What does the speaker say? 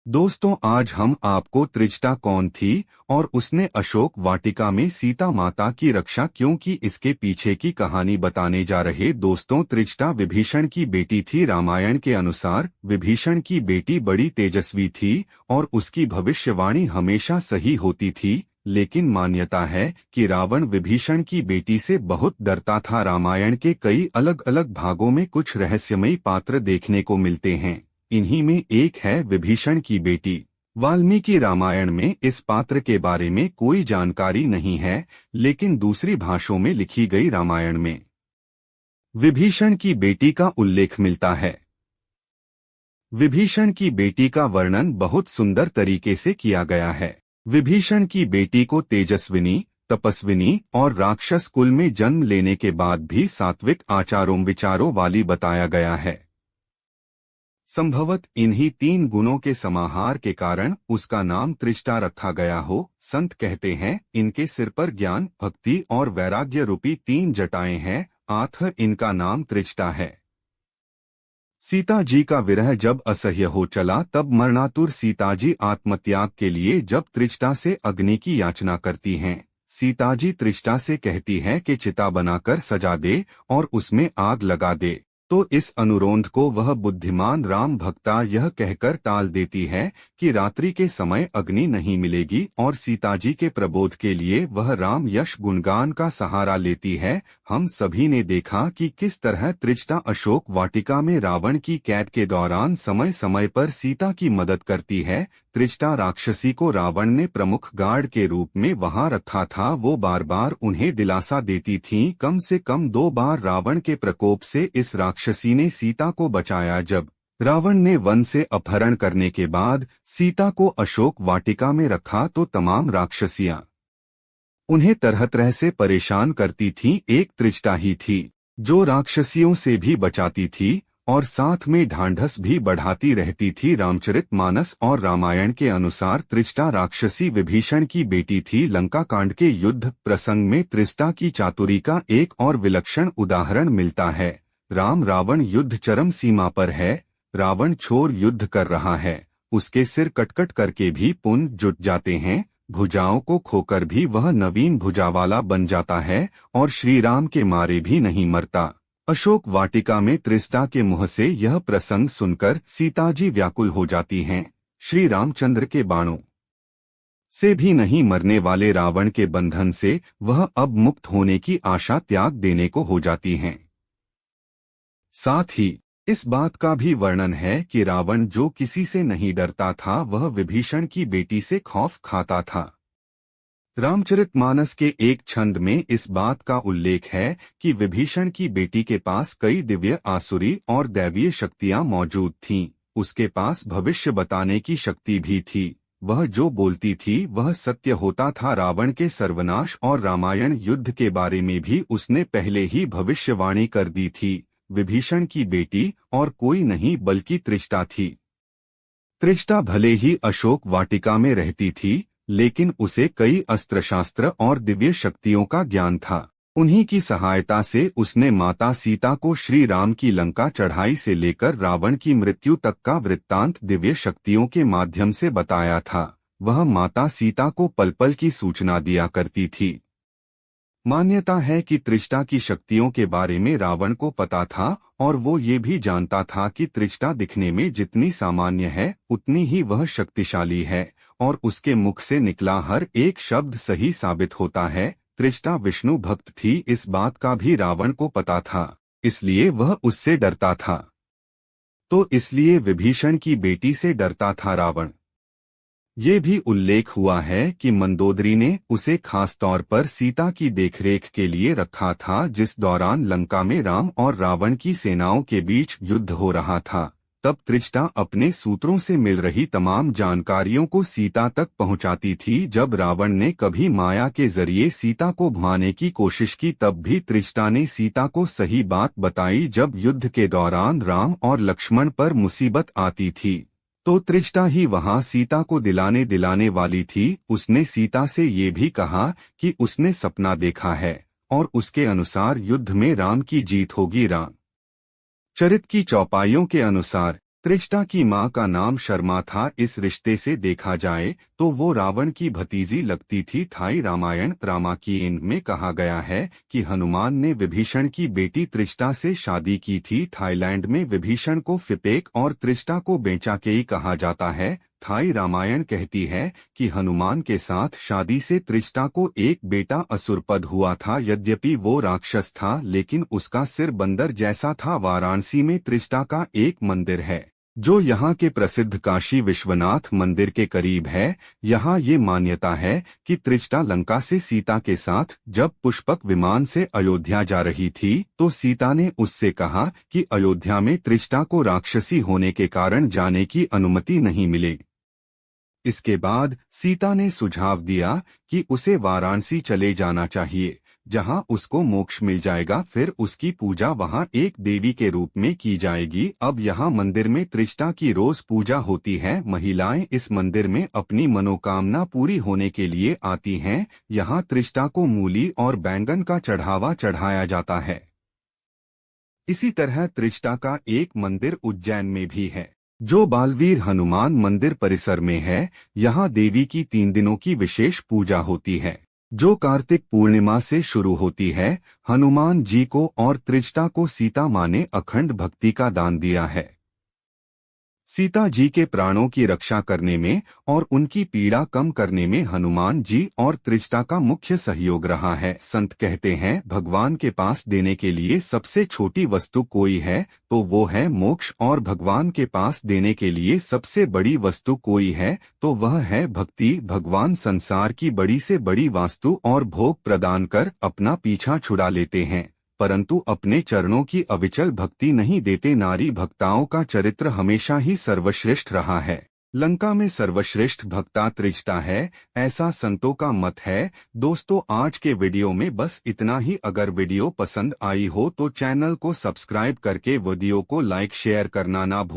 दोस्तों, आज हम आपको त्रिजटा कौन थी और उसने अशोक वाटिका में सीता माता की रक्षा क्यों की, इसके पीछे की कहानी बताने जा रहे। दोस्तों, त्रिजटा विभीषण की बेटी थी। रामायण के अनुसार विभीषण की बेटी बड़ी तेजस्वी थी और उसकी भविष्यवाणी हमेशा सही होती थी। लेकिन मान्यता है कि रावण विभीषण की बेटी से बहुत डरता था। रामायण के कई अलग अलग भागों में कुछ रहस्यमयी पात्र देखने को मिलते हैं। इन्हीं में एक है विभीषण की बेटी। वाल्मीकि रामायण में इस पात्र के बारे में कोई जानकारी नहीं है, लेकिन दूसरी भाषाओं में लिखी गई रामायण में विभीषण की बेटी का उल्लेख मिलता है। विभीषण की बेटी का वर्णन बहुत सुंदर तरीके से किया गया है। विभीषण की बेटी को तेजस्विनी, तपस्विनी और राक्षस कुल में जन्म लेने के बाद भी सात्विक आचारों विचारों वाली बताया गया है। संभवत इन्हीं 3 गुणों के समाहार के कारण उसका नाम त्रिजटा रखा गया हो। संत कहते हैं इनके सिर पर ज्ञान, भक्ति और वैराग्य रूपी 3 जटाएं हैं, अतः इनका नाम त्रिजटा है। सीता जी का विरह जब असह्य हो चला, तब मरणातुर सीता जी आत्मत्याग के लिए जब त्रिजटा से अग्नि की याचना करती हैं। सीता जी त्रिजटा से कहती है कि चिता बनाकर सजा दे और उसमें आग लगा दे। तो इस अनुरोध को वह बुद्धिमान राम भक्ता यह कहकर टाल देती है कि रात्रि के समय अग्नि नहीं मिलेगी, और सीता जी के प्रबोध के लिए वह राम यश गुणगान का सहारा लेती है। हम सभी ने देखा कि किस तरह त्रिजटा अशोक वाटिका में रावण की कैद के दौरान समय समय पर सीता की मदद करती है। त्रिजटा राक्षसी को रावण ने प्रमुख गार्ड के रूप में वहां रखा था। वो बार बार उन्हें दिलासा देती थीं। कम से कम 2 बार रावण के प्रकोप से इस राक्षसी ने सीता को बचाया। जब रावण ने वन से अपहरण करने के बाद सीता को अशोक वाटिका में रखा, तो तमाम राक्षसियां उन्हें तरह तरह से परेशान करती थीं। एक त्रिजटा ही थी जो राक्षसियों से भी बचाती थी और साथ में ढांढस भी बढ़ाती रहती थी। रामचरितमानस और रामायण के अनुसार त्रिजटा राक्षसी विभीषण की बेटी थी। लंका कांड के युद्ध प्रसंग में त्रिजटा की चातुरी का एक और विलक्षण उदाहरण मिलता है। राम रावण युद्ध चरम सीमा पर है। रावण छोर युद्ध कर रहा है, उसके सिर कटकट करके भी पुंज जुट जाते हैं। भुजाओं को खोकर भी वह नवीन भुजा वाला बन जाता है और श्री राम के मारे भी नहीं मरता। अशोक वाटिका में त्रिजटा के मुंह से यह प्रसंग सुनकर सीताजी व्याकुल हो जाती हैं। श्री रामचंद्र के बाणों से भी नहीं मरने वाले रावण के बंधन से वह अब मुक्त होने की आशा त्याग देने को हो जाती हैं। साथ ही इस बात का भी वर्णन है कि रावण जो किसी से नहीं डरता था, वह विभीषण की बेटी से खौफ खाता था। रामचरितमानस के एक छंद में इस बात का उल्लेख है कि विभीषण की बेटी के पास कई दिव्य आसुरी और दैवीय शक्तियां मौजूद थीं। उसके पास भविष्य बताने की शक्ति भी थी। वह जो बोलती थी वह सत्य होता था। रावण के सर्वनाश और रामायण युद्ध के बारे में भी उसने पहले ही भविष्यवाणी कर दी थी। विभीषण की बेटी और कोई नहीं बल्कि त्रिजटा थी। त्रिजटा भले ही अशोक वाटिका में रहती थी, लेकिन उसे कई अस्त्र शास्त्र और दिव्य शक्तियों का ज्ञान था। उन्हीं की सहायता से उसने माता सीता को श्री राम की लंका चढ़ाई से लेकर रावण की मृत्यु तक का वृत्तांत दिव्य शक्तियों के माध्यम से बताया था। वह माता सीता को पल पल की सूचना दिया करती थी। मान्यता है कि त्रिजटा की शक्तियों के बारे में रावण को पता था और वो ये भी जानता था कि त्रिजटा दिखने में जितनी सामान्य है उतनी ही वह शक्तिशाली है, और उसके मुख से निकला हर एक शब्द सही साबित होता है। त्रिजटा विष्णु भक्त थी, इस बात का भी रावण को पता था, इसलिए वह उससे डरता था। तो इसलिए विभीषण की बेटी से डरता था रावण। ये भी उल्लेख हुआ है कि मंदोदरी ने उसे खास तौर पर सीता की देखरेख के लिए रखा था। जिस दौरान लंका में राम और रावण की सेनाओं के बीच युद्ध हो रहा था, तब त्रिजटा अपने सूत्रों से मिल रही तमाम जानकारियों को सीता तक पहुंचाती थी। जब रावण ने कभी माया के जरिए सीता को भुलाने की कोशिश की, तब भी त्रिजटा ने सीता को सही बात बताई। जब युद्ध के दौरान राम और लक्ष्मण पर मुसीबत आती थी, तो त्रिजटा ही वहां सीता को दिलाने वाली थी। उसने सीता से ये भी कहा कि उसने सपना देखा है और उसके अनुसार युद्ध में राम की जीत होगी। राम चरित की चौपाइयों के अनुसार त्रिष्टा की मां का नाम शर्मा था। इस रिश्ते से देखा जाए तो वो रावण की भतीजी लगती थी। थाई रामायण रामायण में कहा गया है कि हनुमान ने विभीषण की बेटी त्रिष्टा से शादी की थी। थाईलैंड में विभीषण को फिपेक और त्रिष्टा को बेचाकेई कहा जाता है। थाई रामायण कहती है कि हनुमान के साथ शादी से त्रिष्टा को एक बेटा असुरपद हुआ था। यद्यपि वो राक्षस था लेकिन उसका सिर बंदर जैसा था। वाराणसी में त्रिष्टा का एक मंदिर है जो यहाँ के प्रसिद्ध काशी विश्वनाथ मंदिर के करीब है। यहाँ ये मान्यता है कि त्रिष्टा लंका से सीता के साथ जब पुष्पक विमान से अयोध्या जा रही थी तो सीता ने उससे कहा कि अयोध्या में त्रिष्टा को राक्षसी होने के कारण जाने की अनुमति नहीं मिले। इसके बाद सीता ने सुझाव दिया कि उसे वाराणसी चले जाना चाहिए जहां उसको मोक्ष मिल जाएगा। फिर उसकी पूजा वहां एक देवी के रूप में की जाएगी। अब यहां मंदिर में त्रिष्टा की रोज पूजा होती है। महिलाएं इस मंदिर में अपनी मनोकामना पूरी होने के लिए आती हैं। यहां त्रिष्टा को मूली और बैंगन का चढ़ावा चढ़ाया जाता है। इसी तरह त्रिष्टा का एक मंदिर उज्जैन में भी है जो बालवीर हनुमान मंदिर परिसर में है। यहाँ देवी की 3 दिनों की विशेष पूजा होती है जो कार्तिक पूर्णिमा से शुरू होती है। हनुमान जी को और त्रिष्टा को सीता मां ने अखंड भक्ति का दान दिया है। सीता जी के प्राणों की रक्षा करने में और उनकी पीड़ा कम करने में हनुमान जी और त्रिष्टा का मुख्य सहयोग रहा है। संत कहते हैं भगवान के पास देने के लिए सबसे छोटी वस्तु कोई है तो वो है मोक्ष, और भगवान के पास देने के लिए सबसे बड़ी वस्तु कोई है तो वह है भक्ति। भगवान संसार की बड़ी से बड़ी वस्तु और भोग प्रदान कर अपना पीछा छुड़ा लेते हैं परंतु अपने चरणों की अविचल भक्ति नहीं देते। नारी भक्ताओं का चरित्र हमेशा ही सर्वश्रेष्ठ रहा है। लंका में सर्वश्रेष्ठ भक्ता त्रिष्टा है, ऐसा संतों का मत है। दोस्तों आज के वीडियो में बस इतना ही। अगर वीडियो पसंद आई हो तो चैनल को सब्सक्राइब करके वीडियो को लाइक शेयर करना ना भूलें।